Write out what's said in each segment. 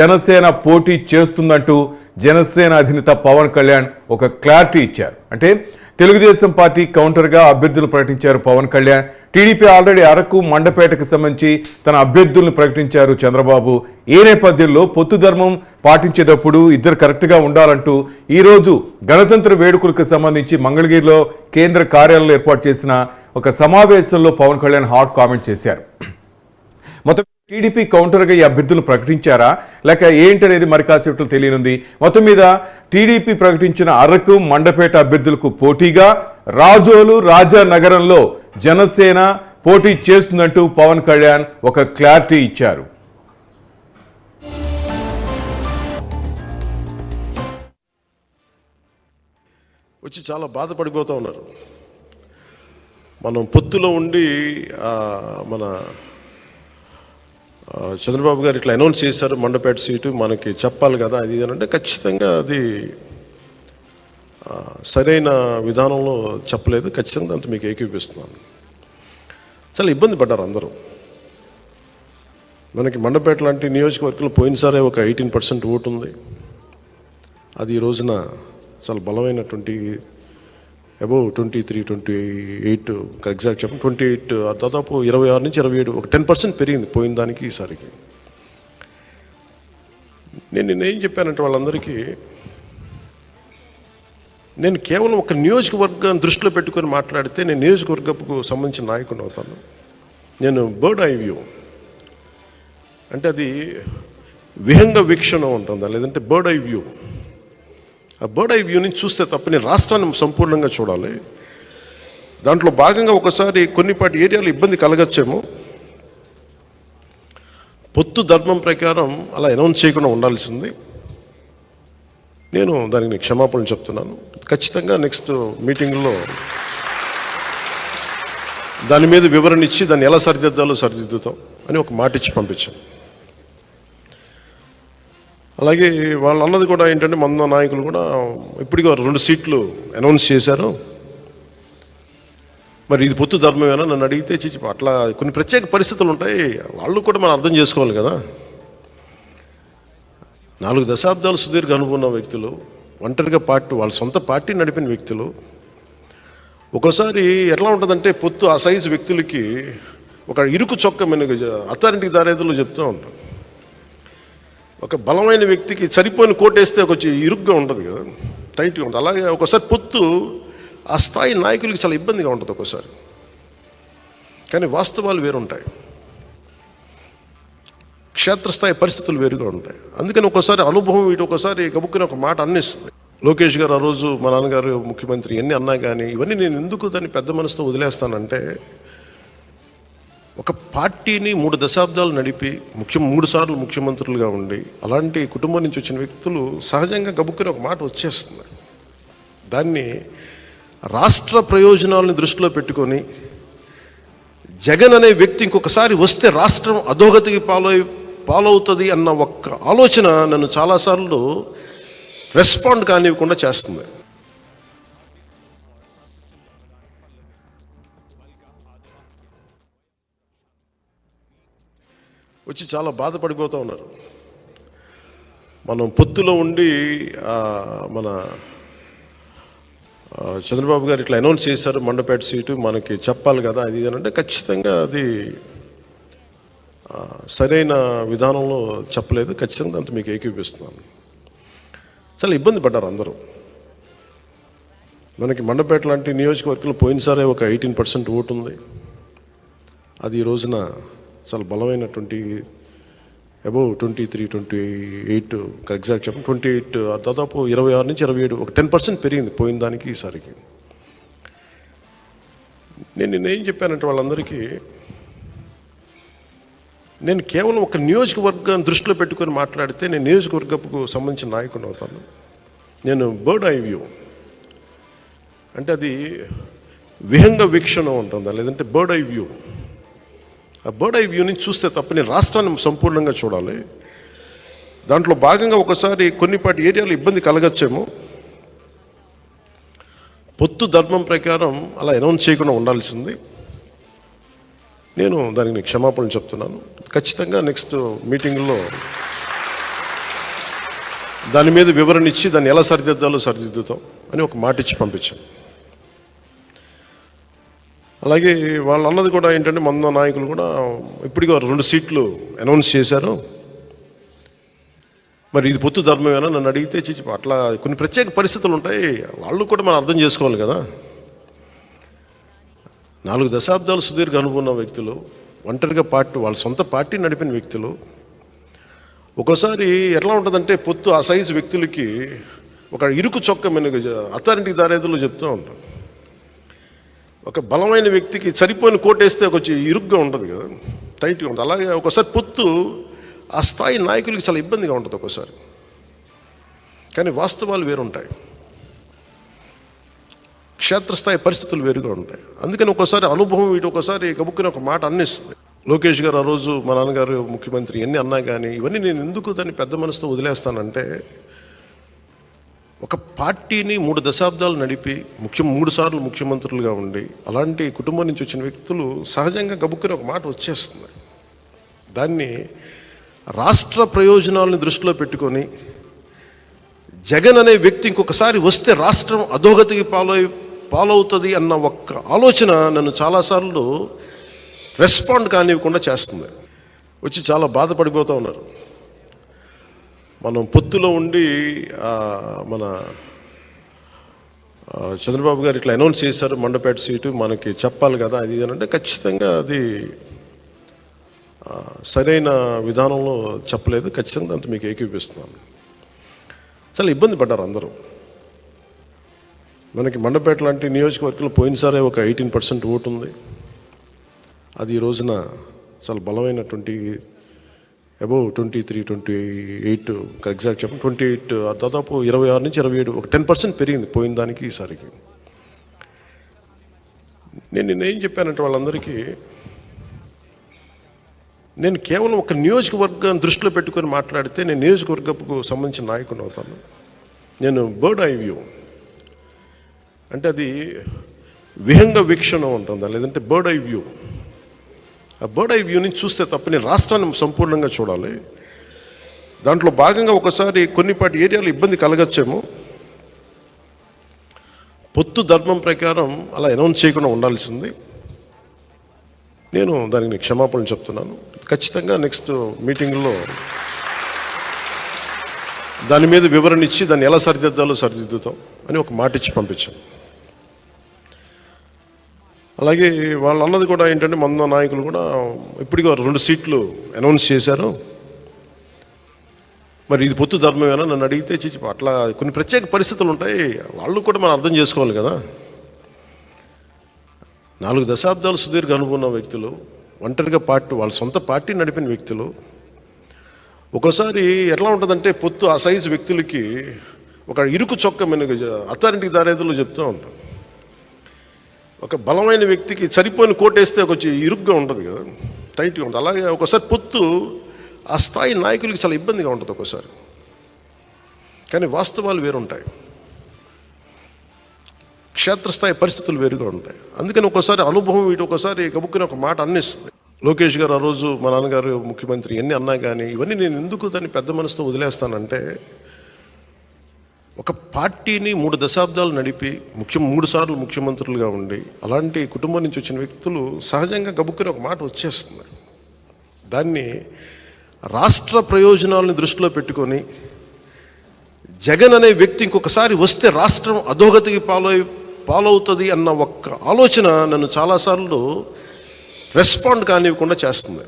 జనసేన పోటీ చేస్తుందంటూ జనసేన అధినేత పవన్ కళ్యాణ్ ఒక క్లారిటీ ఇచ్చారు. అంటే తెలుగుదేశం పార్టీ కౌంటర్గా అభ్యర్థులు ప్రకటించారు పవన్ కళ్యాణ్. టీడీపీ ఆల్రెడీ అరకు మండపేటకు సంబంధించి తన అభ్యర్థులను ప్రకటించారు చంద్రబాబు. ఈ నేపథ్యంలో పొత్తు ధర్మం పాటించేటప్పుడు ఇద్దరు కరెక్ట్గా ఉండాలంటూ ఈరోజు గణతంత్ర వేడుకలకు సంబంధించి మంగళగిరిలో కేంద్ర కార్యాలయంలో ఏర్పాటు చేసిన ఒక సమావేశంలో పవన్ కళ్యాణ్ హాట్ కామెంట్ చేశారు. మొత్తం టీడీపీ కౌంటర్గా ఈ అభ్యర్థులు ప్రకటించారా లేక ఏంటనేది మరి కాసేపట్లో తెలియనుంది. మొత్తం మీద టీడీపీ ప్రకటించిన అరకు మండపేట అభ్యర్థులకు పోటీగా రాజోలు రాజానగరంలో జనసేన పోటీ చేస్తుందంటూ పవన్ కళ్యాణ్ ఒక క్లారిటీ ఇచ్చారు. వచ్చి చాలా బాధపడిపోతూ ఉన్నారు. మనం పొత్తులో ఉండి మన చంద్రబాబు గారు ఇట్లా అనౌన్స్ చేశారు మండపేట సీటు మనకి చెప్పాలి కదా అది అంటే ఖచ్చితంగా అది సరైన విధానంలో చెప్పలేదు. ఖచ్చితంగా అంత మీకు ఏకీపిస్తున్నాను. చాలా ఇబ్బంది పడ్డారు అందరూ. మనకి మండపేట లాంటి నియోజకవర్గంలో పోయినసారే ఒక 18% ఓటు ఉంది. అది ఈ రోజున చాలా బలమైనటువంటి అబౌవ్ 23, 28 ఎగ్జాక్ట్ చెప్పండి 28 దాదాపు 26 నుంచి 27 ఒక 10% పెరిగింది పోయిన దానికి ఈసారికి. నేనేం చెప్పానంటే వాళ్ళందరికీ నేను కేవలం ఒక నియోజకవర్గాన్ని దృష్టిలో పెట్టుకొని మాట్లాడితే నేను నియోజకవర్గపు సంబంధించిన నాయకుడిని అవుతాను. నేను బర్డ్ ఐ వ్యూ అంటే అది విహంగ వీక్షణ ఉంటుందా లేదంటే బర్డ్ ఐ వ్యూ. ఆ బర్డ్ ఐ వ్యూ నుంచి చూస్తే తప్ప నేను రాష్ట్రాన్ని సంపూర్ణంగా చూడాలి. దాంట్లో భాగంగా ఒకసారి కొన్నిపాటి ఏరియాలో ఇబ్బంది కలగచ్చేమో. పొత్తు ధర్మం ప్రకారం అలా అనౌన్స్ చేయకుండా ఉండాల్సింది. నేను దానికి క్షమాపణలు చెప్తున్నాను. ఖచ్చితంగా నెక్స్ట్ మీటింగ్లో దాని మీద వివరణ ఇచ్చి దాన్ని ఎలా సరిదిద్దాలో సరిదిద్దుతాం అని ఒక మాట ఇచ్చి పంపించాను. అలాగే వాళ్ళు అన్నది కూడా ఏంటంటే మన నాయకులు కూడా ఇప్పటికీ 2 సీట్లు అనౌన్స్ చేశారు. మరి ఇది పొత్తు ధర్మమేనా నన్ను అడిగితే అట్లా కొన్ని ప్రత్యేక పరిస్థితులు ఉంటాయి. వాళ్ళు కూడా మనం అర్థం చేసుకోవాలి కదా. 4 దశాబ్దాలు సుదీర్ఘ అనుభవం ఉన్న వ్యక్తులు, ఒంటరిగా వాళ్ళ సొంత పార్టీ నడిపిన వ్యక్తులు. ఒకసారి ఎట్లా ఉంటుందంటే పొత్తు ఆ సైజు వ్యక్తులకి ఒక ఇరుకు చొక్క మనకి అథారిటీకి దారేదిలో చెప్తూ ఉంటాం. ఒక బలమైన వ్యక్తికి సరిపోయిన కోటేస్తే కొంచెం ఇరుగ్గా ఉంటుంది కదా, టైట్గా ఉంటుంది. అలాగే ఒకసారి పొత్తు ఆ స్థాయి నాయకులకి చాలా ఇబ్బందిగా ఉంటుంది ఒకసారి. కానీ వాస్తవాలు వేరుంటాయి, క్షేత్రస్థాయి పరిస్థితులు వేరుగా ఉంటాయి. అందుకని ఒకసారి అనుభవం ఇటు ఒకసారి గబుక్కుని ఒక మాట అన్నిస్తుంది. లోకేష్ గారు ఆ రోజు మా నాన్నగారు ముఖ్యమంత్రి ఎన్ని అన్నా కానీ ఇవన్నీ నేను ఎందుకు దాన్ని పెద్ద మనసుతో వదిలేస్తానంటే ఒక పార్టీని 3 దశాబ్దాలు నడిపి 3 సార్లు ముఖ్యమంత్రులుగా ఉండి అలాంటి కుటుంబం నుంచి వచ్చిన వ్యక్తులు సహజంగా గబుక్కుని ఒక మాట వచ్చేస్తుంది. దాన్ని రాష్ట్ర ప్రయోజనాలను దృష్టిలో పెట్టుకొని జగన్ అనే వ్యక్తి ఇంకొకసారి వస్తే రాష్ట్రం అధోగతికి పాలవుతుంది అన్న ఒక్క ఆలోచన నన్ను చాలాసార్లు రెస్పాండ్ కానివ్వకుండా చేస్తుంది. వచ్చి చాలా బాధపడిపోతూ ఉన్నారు. మనం పొత్తులో ఉండి మన చంద్రబాబు గారు ఇట్లా అనౌన్స్ చేశారు మండపేట సీటు మనకి చెప్పాలి కదా అది అంటే ఖచ్చితంగా అది సరైన విధానంలో చెప్పలేదు. ఖచ్చితంగా అంత మీకు ఏకీపిస్తున్నాను. చాలా ఇబ్బంది పడ్డారు అందరూ. మనకి మండపేట లాంటి నియోజకవర్గంలో పోయినసారే ఒక 18% ఓటు ఉంది. అది ఈ రోజున చాలా బలమైనటువంటి అబౌవ్ 23, 28 ఎగ్జాక్ట్ చెప్పండి 28 దాదాపు 26 నుంచి 27 ఒక 10% పెరిగింది పోయిన దానికి ఈసారికి. నేనేం చెప్పానంటే వాళ్ళందరికీ నేను కేవలం ఒక నియోజకవర్గాన్ని దృష్టిలో పెట్టుకొని మాట్లాడితే నేను నియోజకవర్గపు సంబంధించిన నాయకుడిని అవుతాను. నేను బర్డ్ ఐ వ్యూ అంటే అది విహంగ వీక్షణ ఉంటుందా లేదంటే బర్డ్ ఐ వ్యూ. ఆ బర్డ్ ఐ వ్యూ నుంచి చూస్తే తప్ప నేను రాష్ట్రాన్ని సంపూర్ణంగా చూడాలి. దాంట్లో భాగంగా ఒకసారి కొన్నిపాటి ఏరియాలో ఇబ్బంది కలగచ్చేమో. పొత్తు ధర్మం ప్రకారం అలా అనౌన్స్ చేయకుండా ఉండాల్సింది. నేను దానికి క్షమాపణలు చెప్తున్నాను. ఖచ్చితంగా నెక్స్ట్ మీటింగ్లో దాని మీద వివరణ ఇచ్చి దాన్ని ఎలా సరిదిద్దాలో సరిదిద్దుతాం అని ఒక మాట ఇచ్చి పంపించాం. అలాగే వాళ్ళు అన్నది కూడా ఏంటంటే మన నాయకులు కూడా ఇప్పటికీ 2 సీట్లు అనౌన్స్ చేశారు. మరి ఇది పొత్తు ధర్మమేనా నన్ను అడిగితే అట్లా కొన్ని ప్రత్యేక పరిస్థితులు ఉంటాయి, వాళ్ళు కూడా మనం అర్థం చేసుకోవాలి కదా. 4 దశాబ్దాలు సుదీర్ఘ అనుభవం ఉన్న వ్యక్తులు, ఒంటరిగా వాళ్ళ సొంత పార్టీ నడిపిన వ్యక్తులు, ఒక్కోసారి ఎట్లా ఉంటుందంటే పొత్తు ఆ సైజు వ్యక్తులకి ఒక ఇరుకు చొక్క అథారిటీ దారేదులో చెప్తూ ఉంటాం. ఒక బలమైన వ్యక్తికి సరిపోయిన కోటేస్తే కొంచెం ఇరుగ్గా ఉంటుంది కదా, టైట్గా ఉంటుంది. అలాగే ఒకసారి పొత్తు ఆ స్థాయి నాయకులకి చాలా ఇబ్బందిగా ఉంటుంది ఒక్కోసారి, కానీ వాస్తవాలు వేరుంటాయి, క్షేత్రస్థాయి పరిస్థితులు వేరుగా ఉంటాయి. అందుకని ఒక్కోసారి అనుభవం ఇటు ఒకసారి గబుక్కుని ఒక మాట అన్నిస్తుంది. లోకేష్ గారు ఆ రోజు మా నాన్నగారు ముఖ్యమంత్రి ఎన్ని అన్నా కానీ ఇవన్నీ నేను ఎందుకు దాన్ని పెద్ద మనసుతో వదిలేస్తానంటే, ఒక పార్టీని 3 దశాబ్దాలు నడిపి 3 సార్లు ముఖ్యమంత్రులుగా ఉండి అలాంటి కుటుంబం నుంచి వచ్చిన వ్యక్తులు సహజంగా గబుక్కుని ఒక మాట వచ్చేస్తుంది. దాన్ని రాష్ట్ర ప్రయోజనాలను దృష్టిలో పెట్టుకొని జగన్ అనే వ్యక్తి ఇంకొకసారి వస్తే రాష్ట్రం అధోగతికి పాలవుతుంది అన్న ఒక్క ఆలోచన నన్ను చాలాసార్లు రెస్పాండ్ కానివ్వకుండా చేస్తుంది. వచ్చి చాలా బాధపడిపోతూ ఉన్నారు. మనం పొత్తులో ఉండి మన చంద్రబాబు గారు ఇట్లా అనౌన్స్ చేశారు మండపేట సీటు మనకి చెప్పాలి కదా అది అంటే ఖచ్చితంగా అది సరైన విధానంలో చెప్పలేదు. ఖచ్చితంగా దాంతో మీకు ఏకీపిస్తున్నాను. చాలా ఇబ్బంది పడ్డారు అందరూ. మనకి మండపేట లాంటి నియోజకవర్గంలో పోయినసారే ఒక 18% ఓటు ఉంది. అది ఈ రోజున చాలా బలమైనటువంటి అబౌవ్ 23, 28 ఎగ్జాక్ట్ చెప్పండి 28 దాదాపు 26 నుంచి 27 ఒక 10% పెరిగింది పోయిన దానికి ఈసారికి. నేనేం చెప్పానంటే వాళ్ళందరికీ, నేను కేవలం ఒక నియోజకవర్గాన్ని దృష్టిలో పెట్టుకొని మాట్లాడితే నేను నియోజకవర్గపు సంబంధించిన నాయకుడు అవుతాను. నేను బర్డ్ ఐ వ్యూ అంటే అది విహంగ వీక్షణ ఉంటుందా, లేదంటే బర్డ్ ఐ వ్యూ. ఆ బర్డ్ ఐ వ్యూ నుంచి చూస్తే తప్ప నేను రాష్ట్రాన్ని సంపూర్ణంగా చూడాలి. దాంట్లో భాగంగా ఒకసారి కొన్నిపాటి ఏరియాలో ఇబ్బంది కలగచ్చేమో, పొత్తు ధర్మం ప్రకారం అలా అనౌన్స్ చేయకుండా ఉండాల్సింది. నేను దానికి క్షమాపణలు చెప్తున్నాను. ఖచ్చితంగా నెక్స్ట్ మీటింగ్లో దాని మీద వివరణ ఇచ్చి దాన్ని ఎలా సరిదిద్దాలో సరిదిద్దుతాం అని ఒక మాట ఇచ్చి పంపించాం. అలాగే వాళ్ళు అన్నది కూడా ఏంటంటే మన నాయకులు కూడా ఇప్పటికీ 2 సీట్లు అనౌన్స్ చేశారు. మరి ఇది పొత్తు ధర్మమేనా నన్ను అడిగితే అట్లా కొన్ని ప్రత్యేక పరిస్థితులు ఉంటాయి, వాళ్ళు కూడా మనం అర్థం చేసుకోవాలి కదా. 4 దశాబ్దాలు సుదీర్ఘ అనుభవం ఉన్న వ్యక్తులు, ఒంటరిగా వాళ్ళ సొంత పార్టీ నడిపిన వ్యక్తులు, ఒక్కోసారి ఎట్లా ఉంటుందంటే పొత్తు ఆ సైజు వ్యక్తులకి ఒక ఇరుకు చొక్క అథారిటీ దారేదులో చెప్తూ ఉంటాం. ఒక బలమైన వ్యక్తికి సరిపోయిన కోటేస్తే కొంచెం ఇరుగ్గా ఉంటుంది కదా, టైట్గా ఉంటుంది. అలాగే ఒకసారి పొత్తు ఆ స్థాయి నాయకులకి చాలా ఇబ్బందిగా ఉంటుంది ఒక్కోసారి, కానీ వాస్తవాలు వేరుంటాయి, క్షేత్రస్థాయి పరిస్థితులు వేరుగా ఉంటాయి. అందుకని ఒక్కోసారి అనుభవం ఇటు ఒకసారి గబుక్కుని ఒక మాట అన్నిస్తుంది. లోకేష్ గారు ఆ రోజు మా నాన్నగారు ముఖ్యమంత్రి ఎన్ని అన్నా కానీ ఇవన్నీ నేను ఎందుకు దాన్ని పెద్ద మనసుతో వదిలేస్తానంటే, ఒక పార్టీని 3 దశాబ్దాలు నడిపి 3 సార్లు ముఖ్యమంత్రులుగా ఉండి అలాంటి కుటుంబం నుంచి వచ్చిన వ్యక్తులు సహజంగా గబుక్కుని ఒక మాట వచ్చేస్తుంది. దాన్ని రాష్ట్ర ప్రయోజనాలను దృష్టిలో పెట్టుకొని జగన్ అనే వ్యక్తి ఇంకొకసారి వస్తే రాష్ట్రం అధోగతికి పాలవుతుంది అన్న ఒక్క ఆలోచన నన్ను చాలాసార్లు రెస్పాండ్ కానివ్వకుండా చేస్తుంది.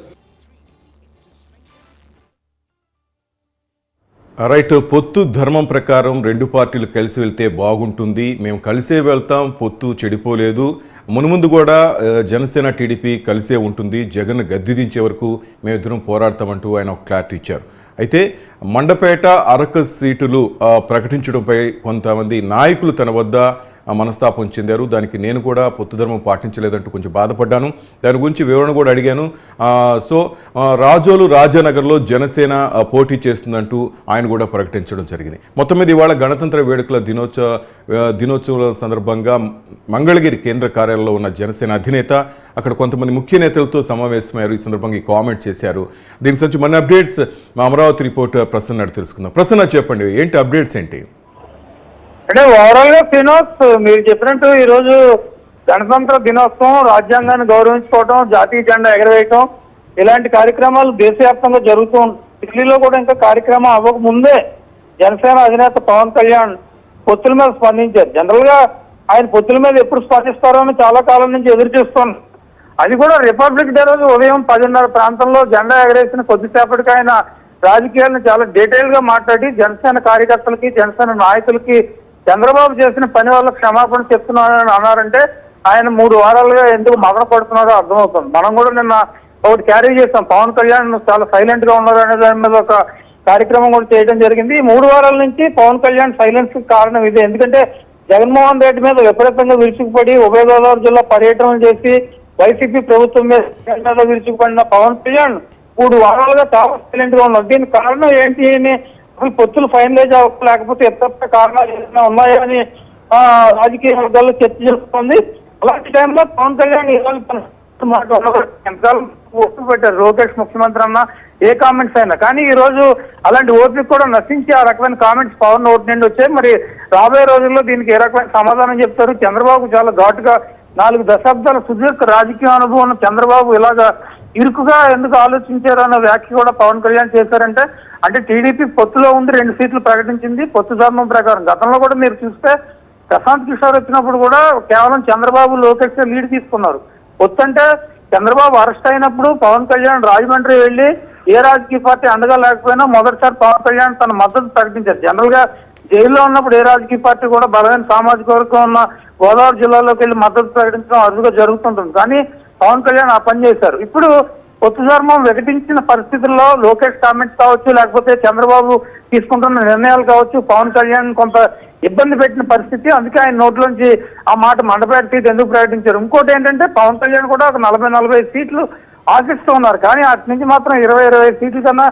రైట్, పొత్తు ధర్మం ప్రకారం 2 పార్టీలు కలిసి వెళ్తే బాగుంటుంది, మేము కలిసే వెళ్తాం, పొత్తు చెడిపోలేదు, మున్ముందు కూడా జనసేన టీడీపీ కలిసే ఉంటుంది, జగన్ గద్దె దించే వరకు మేమిద్దరం పోరాడతామంటూ ఆయన ఒక క్లారిటీ ఇచ్చారు. అయితే మండపేట అరకు సీటులు ప్రకటించడంపై కొంతమంది నాయకులు తన వద్ద మనస్తాపం చెందారు. దానికి నేను కూడా పొత్తు ధర్మం పాటించలేదంటూ కొంచెం బాధపడ్డాను. దాని గురించి వివరణ కూడా అడిగాను. సో రాజోలు రాజానగర్లో జనసేన పోటీ చేస్తుందంటూ ఆయన కూడా ప్రకటించడం జరిగింది. మొత్తం మీద ఇవాళ గణతంత్ర వేడుకల దినోత్సవం సందర్భంగా మంగళగిరి కేంద్ర కార్యాలయంలో ఉన్న జనసేన అధినేత అక్కడ కొంతమంది ముఖ్య నేతలతో సమావేశమయ్యారు. ఈ సందర్భంగా ఈ కామెంట్ చేశారు. దీనికి సంబంధించి మన అప్డేట్స్ మా అమరావతి రిపోర్టర్ ప్రసన్న తెలుసుకుందాం. ప్రసన్న, చెప్పండి, ఏంటి అప్డేట్స్ ఏంటి? అంటే ఓవరాల్ గా శ్రీనివాస్, మీరు చెప్పినట్టు ఈ రోజు గణతంత్ర దినోత్సవం, రాజ్యాంగాన్ని గౌరవించుకోవడం, జాతీయ జెండా ఎగరవేయటం ఇలాంటి కార్యక్రమాలు దేశవ్యాప్తంగా జరుగుతూ ఉంటాయి. ఢిల్లీలో కూడా ఇంకా కార్యక్రమం అవ్వక ముందే జనసేన అధినేత పవన్ కళ్యాణ్ పొత్తుల మీద స్పందించారు. జనరల్ గా ఆయన పొత్తుల మీద ఎప్పుడు స్పందిస్తారో అని చాలా కాలం నుంచి ఎదురు చూస్తున్నాం. అది కూడా రిపబ్లిక్ డే రోజు ఉదయం 10:30 ప్రాంతంలో జెండా ఎగరేసిన కొద్దిసేపటికి ఆయన రాజకీయాలను చాలా డీటెయిల్ గా మాట్లాడి జనసేన కార్యకర్తలకి, జనసేన నాయకులకి చంద్రబాబు చేసిన పని వల్ల క్షమాపణ చెప్తున్నారని అన్నారంటే ఆయన 3 వారాలుగా ఎందుకు మదన పడుతున్నారో అర్థమవుతుంది. మనం కూడా నిన్న ఒకటి క్యారీ చేస్తాం, పవన్ కళ్యాణ్ చాలా సైలెంట్ గా ఉన్నారు అనే దాని మీద ఒక కార్యక్రమం కూడా చేయడం జరిగింది. ఈ 3 వారాల నుంచి పవన్ కళ్యాణ్ సైలెన్స్ కి కారణం ఇదే. ఎందుకంటే జగన్మోహన్ రెడ్డి మీద విపరీతంగా విరుచుకుపడి ఉభయ గోదావరి జిల్లా పర్యటనలు చేసి వైసీపీ ప్రభుత్వం మీద విరుచుకుపడిన పవన్ కళ్యాణ్ 3 వారాలుగా చాలా సైలెంట్ గా ఉన్నారు. దీనికి కారణం ఏంటి అని, అసలు పొత్తులు ఫైనలైజ్ అవ్వక లేకపోతే ఇతర కారణాలు ఏదైనా ఉన్నాయా అని రాజకీయ వర్గాల్లో చర్చ జరుగుతుంది. అలాంటి టైంలో పవన్ కళ్యాణ్ ఎంతకాలం ఓపిక పెట్టారు. లోకేష్ ముఖ్యమంత్రి అన్న ఏ కామెంట్స్ అయినా, కానీ ఈ రోజు అలాంటి ఓపిక కూడా నశించి ఆ రకమైన కామెంట్స్ పవన్ నోటి నుండి వచ్చాయి. మరి రాబోయే రోజుల్లో దీనికి ఏ రకమైన సమాధానం చెప్తారు? చంద్రబాబు చాలా ఘాటుగా 4 దశాబ్దాల సుదీర్ఘ రాజకీయ అనుభవం ఉన్న చంద్రబాబు ఇలాగా ఇరుకుగా ఎందుకు ఆలోచించారు అన్న వ్యాఖ్య కూడా పవన్ కళ్యాణ్ చేశారంటే, అంటే టీడీపీ పొత్తులో ఉండి 2 సీట్లు ప్రకటించింది పొత్తు ధర్మం ప్రకారం. గతంలో కూడా మీరు చూస్తే ప్రశాంత్ కిషోర్ వచ్చినప్పుడు కూడా కేవలం చంద్రబాబు, లోకేష్ లీడ్ తీసుకున్నారు. పొత్తు అంటే చంద్రబాబు అరెస్ట్ అయినప్పుడు పవన్ కళ్యాణ్ రాజమండ్రి వెళ్లి ఏ రాజకీయ పార్టీ అండగా లేకపోయినా మొదటిసారి పవన్ కళ్యాణ్ తన మద్దతు ప్రకటించారు. జనరల్ గా జైల్లో ఉన్నప్పుడు ఏ రాజకీయ పార్టీ కూడా బలమైన సామాజిక వర్గం ఉన్న గోదావరి జిల్లాలోకి వెళ్లి మద్దతు ప్రకటించడం అరుదుగా జరుగుతుంటుంది. కానీ పవన్ కళ్యాణ్ ఆ పని చేశారు. ఇప్పుడు పొత్తు ధర్మం వికటించిన పరిస్థితుల్లో లోకేష్ కామెంట్స్ కావచ్చు, లేకపోతే చంద్రబాబు తీసుకుంటున్న నిర్ణయాలు కావచ్చు, పవన్ కళ్యాణ్ కొంత ఇబ్బంది పెట్టిన పరిస్థితి. అందుకే ఆయన నోట్లోంచి ఆ మాట మండపేట సీట్ ఎందుకు ప్రకటించారు. ఇంకోటి ఏంటంటే పవన్ కళ్యాణ్ కూడా ఒక 40-45 సీట్లు ఆశిస్తూ ఉన్నారు. కానీ అటు నుంచి మాత్రం 20-25 సీట్ల కన్నా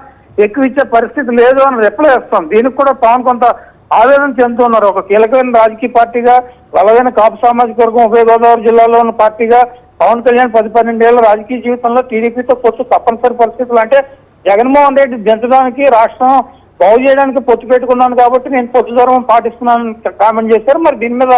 ఎక్కువ ఇచ్చే పరిస్థితి లేదు అని రిప్లై ఇస్తాం. దీనికి కూడా పవన్ కొంత ఆవేదన చెందుతున్నారు. ఒక కీలకమైన రాజకీయ పార్టీగా, బలమైన కాపు సామాజిక వర్గం ఉభయ గోదావరి జిల్లాలో ఉన్న పార్టీగా పవన్ కళ్యాణ్ 10-12 ఏళ్ల రాజకీయ జీవితంలో టీడీపీతో పొత్తు తప్పనిసరి పరిస్థితులు, అంటే జగన్మోహన్ రెడ్డి దించడానికి, రాష్ట్రం బాగు చేయడానికి పొత్తు పెట్టుకున్నాను కాబట్టి నేను పొత్తు ధర్మం పాటిస్తున్నాను కామెంట్ చేశారు. మరి దీని మీద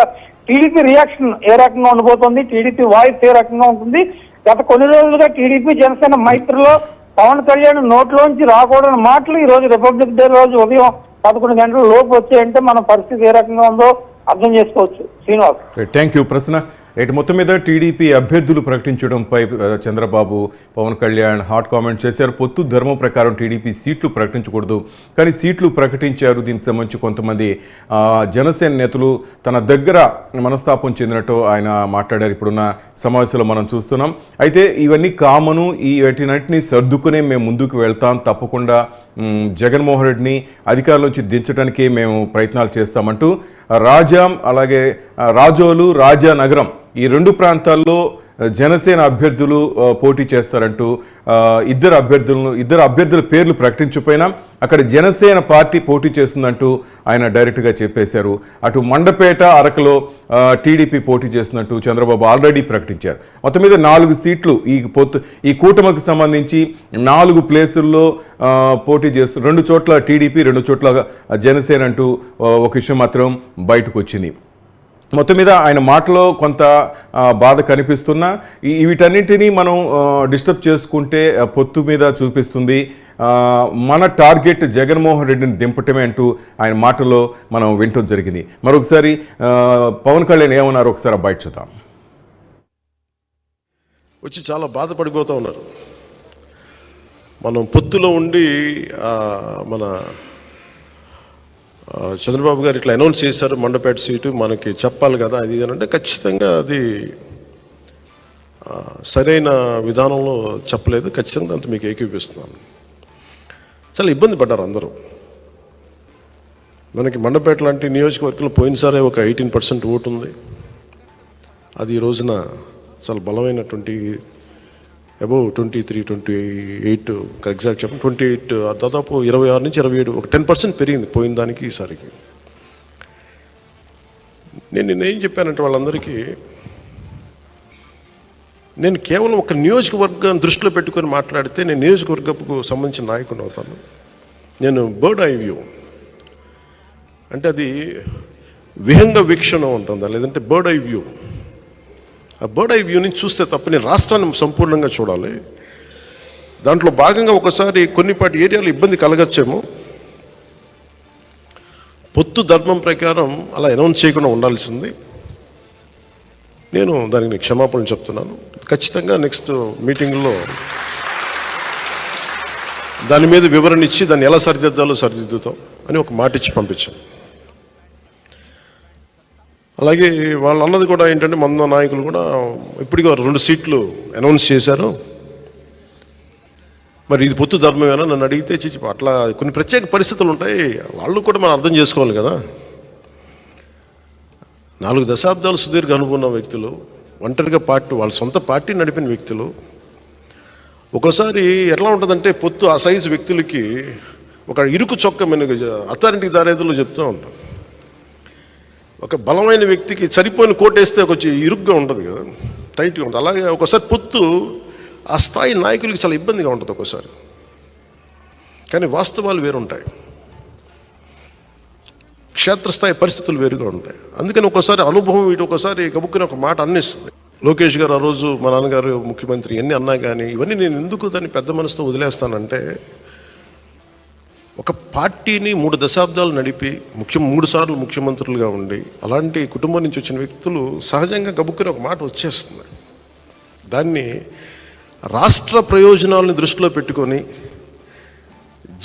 టీడీపీ రియాక్షన్ ఏ రకంగా ఉండబోతోంది, టీడీపీ వాయిస్ ఏ రకంగా ఉంటుంది? గత కొన్ని రోజులుగా టీడీపీ జనసేన మైత్రిలో పవన్ కళ్యాణ్ నోట్లోంచి రాకూడని మాటలు ఈ రోజు రిపబ్లిక్ డే రోజు ఉదయం 11 గంటల లోపు వచ్చాయంటే మన పరిస్థితి ఏ రకంగా ఉందో అర్థం చేసుకోవచ్చు. శ్రీనివాస్, థ్యాంక్ యూ ప్రశ్న. రైట్, మొత్తం మీద టీడీపీ అభ్యర్థులు ప్రకటించడంపై చంద్రబాబు, పవన్ కళ్యాణ్ హాట్ కామెంట్ చేశారు. పొత్తు ధర్మం ప్రకారం టీడీపీ సీట్లు ప్రకటించకూడదు, కానీ సీట్లు ప్రకటించారు. దీనికి సంబంధించి కొంతమంది జనసేన నేతలు తన దగ్గర మనస్తాపం చెందినట్టు ఆయన మాట్లాడారు. ఇప్పుడున్న సమావేశంలో మనం చూస్తున్నాం. అయితే ఇవన్నీ కామను, ఈ వాటినన్నింటినీ సర్దుకునే మేము ముందుకు వెళ్తాం, తప్పకుండా జగన్మోహన్ రెడ్డిని అధికారంలోంచి దించడానికే మేము ప్రయత్నాలు చేస్తామంటూ అలాగే రాజోలు, రాజానగరం ఈ 2 ప్రాంతాల్లో జనసేన అభ్యర్థులు పోటీ చేస్తారంటూ ఇద్దరు అభ్యర్థుల పేర్లు ప్రకటించకపోయినా అక్కడ జనసేన పార్టీ పోటీ చేస్తుందంటూ ఆయన డైరెక్ట్గా చెప్పేశారు. అటు మండపేట, అరకులో టీడీపీ పోటీ చేస్తున్నట్టు చంద్రబాబు ఆల్రెడీ ప్రకటించారు. మొత్తం మీద 4 సీట్లు ఈ కూటమికి సంబంధించి 4 ప్లేసుల్లో పోటీ చేస్తూ 2 చోట్ల టీడీపీ, 2 చోట్ల జనసేన అంటూ ఒక విషయం మాత్రం బయటకు వచ్చింది. మొత్తం మీద ఆయన మాటలో కొంత బాధ కనిపిస్తున్నా వీటన్నింటినీ మనం డిస్టర్బ్ చేసుకుంటే పొత్తు మీద చూపిస్తుంది. మన టార్గెట్ జగన్మోహన్ రెడ్డిని దింపటమే అంటూ ఆయన మాటలో మనం వింటం జరిగింది. మరొకసారి పవన్ కళ్యాణ్ ఏమన్నారు ఒకసారి బయట చూద్దాం. వచ్చి చాలా బాధపడిపోతూ ఉన్నారు. మనం పొత్తులో ఉండి మన చంద్రబాబు గారు ఇట్లా అనౌన్స్ చేశారు, మండపేట సీటు మనకి చెప్పాలి కదా అది అంటే ఖచ్చితంగా అది సరైన విధానంలో చెప్పలేదు. ఖచ్చితంగా అంత మీకు ఏకీపిస్తున్నాను. చాలా ఇబ్బంది పడ్డారు అందరూ. మనకి మండపేట లాంటి నియోజకవర్గంలో పోయినసారే ఒక 18% ఓటు ఉంది. అది ఈ రోజున చాలా బలమైనటువంటి అబౌవ్ 23-28 ఎగ్జాక్ట్ చెప్పండి 28 దాదాపు 26 నుంచి 27 ఒక 10% పెరిగింది పోయిన దానికి ఈసారికి. నేనేం చెప్పానంటే వాళ్ళందరికీ నేను కేవలం ఒక నియోజకవర్గాన్ని దృష్టిలో పెట్టుకొని మాట్లాడితే నేను నియోజకవర్గపు సంబంధించిన నాయకుడు అవుతాను. నేను బర్డ్ ఐ వ్యూ అంటే అది విహంగ వీక్షణ ఉంటుందా లేదంటే బర్డ్ ఐ వ్యూ. ఆ బర్డ్ ఐ వ్యూ నుంచి చూస్తే తప్ప నేను రాష్ట్రాన్ని సంపూర్ణంగా చూడాలి. దాంట్లో భాగంగా ఒకసారి కొన్నిపాటి ఏరియాలో ఇబ్బంది కలగచ్చేమో, పొత్తు ధర్మం ప్రకారం అలా అనౌన్స్ చేయకుండా ఉండాల్సింది. నేను దానికి క్షమాపణలు చెప్తున్నాను. ఖచ్చితంగా నెక్స్ట్ మీటింగ్లో దాని మీద వివరణ ఇచ్చి దాన్ని ఎలా సరిదిద్దాలో సరిదిద్దుతాం అని ఒక మాట ఇచ్చి పంపించాను. అలాగే వాళ్ళు అన్నది కూడా ఏంటంటే మన నాయకులు కూడా ఇప్పటికీ 2 సీట్లు అనౌన్స్ చేశారు. మరి ఇది పొత్తు ధర్మమేనా నన్ను అడిగితే అట్లా కొన్ని ప్రత్యేక పరిస్థితులు ఉంటాయి, వాళ్ళు కూడా మనం అర్థం చేసుకోవాలి కదా. 4 దశాబ్దాలు సుదీర్ఘ అనుకున్న వ్యక్తులు, ఒంటరిగా వాళ్ళ సొంత పార్టీ నడిపిన వ్యక్తులు. ఒకసారి ఎట్లా ఉంటుందంటే పొత్తు ఆ సైజు వ్యక్తులకి ఒక ఇరుకు చొక్క అథారిటీ దారేదులో చెప్తూ ఉంటాం. ఒక బలమైన వ్యక్తికి సరిపోయిన కోటేస్తే కొంచెం ఇరుగ్గా ఉంటుంది కదా, టైట్గా ఉంటుంది. అలాగే ఒకసారి పొత్తు ఆ స్థాయి నాయకులకి చాలా ఇబ్బందిగా ఉంటుంది ఒకసారి. కానీ వాస్తవాలు వేరుంటాయి, క్షేత్రస్థాయి పరిస్థితులు వేరుగా ఉంటాయి. అందుకని ఒకసారి అనుభవం ఇటు ఒకసారి గబుక్కుని ఒక మాట అన్నిస్తుంది. లోకేష్ గారు ఆ రోజు మా నాన్నగారు ముఖ్యమంత్రి ఎన్ని అన్నా కానీ ఇవన్నీ నేను ఎందుకు దాన్ని పెద్ద మనసుతో వదిలేస్తానంటే, ఒక పార్టీని 3 దశాబ్దాలు నడిపి 3 సార్లు ముఖ్యమంత్రులుగా ఉండి అలాంటి కుటుంబం నుంచి వచ్చిన వ్యక్తులు సహజంగా గబుక్కుని ఒక మాట వచ్చేస్తుంది. దాన్ని రాష్ట్ర ప్రయోజనాలను దృష్టిలో పెట్టుకొని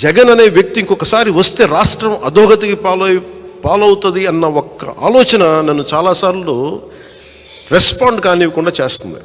జగన్ అనే వ్యక్తి ఇంకొకసారి వస్తే రాష్ట్రం అధోగతికి పాలవుతుంది అన్న ఒక్క ఆలోచన నన్ను చాలాసార్లు రెస్పాండ్ కానివ్వకుండా చేస్తుంది.